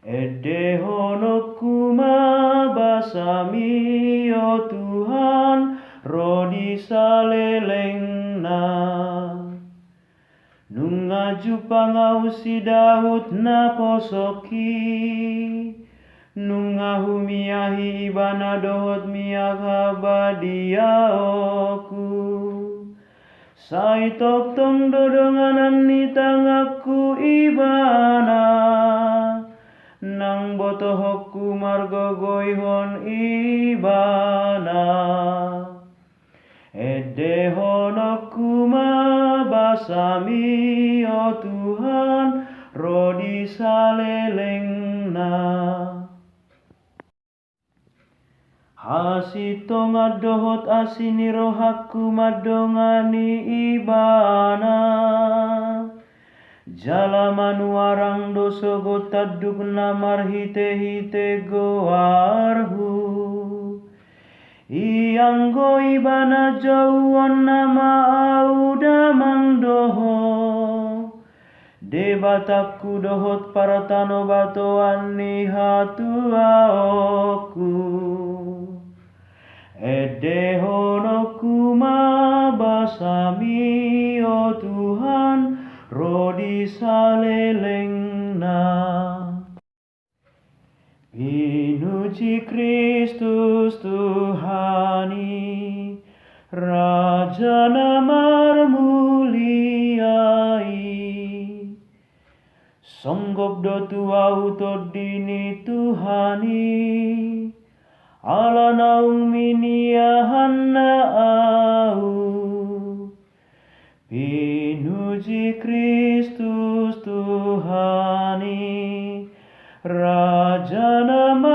Edehono kuma basami o Tuhan rodi salelengna. Nunga jupangau si Daud na posoki. Nunga humiahi ibana dohot miak badia oku. Sai tok tong dodonganan ni tangaku ibana. Nang botohokku margo goihon ibana. Edehono kuma basami o Tuhan rodi salelengna. Hasitong adohot asini rohaku madongani ibana. Jalaman warang doso gotaduk namar hite goarhu. Ianggo ibana jauon nama auda mangdoho. Debatakku dohot paratano batoan ni hatua oku. Edehono kuma basami o Tuhan rodi salelengna. Pinuji Kristus Tuhani, Raja namar muliai. Songgok do tuau to dini Tuhani, ala naung miniahan na au. Pinuji Kristus Tuhani, Raja nama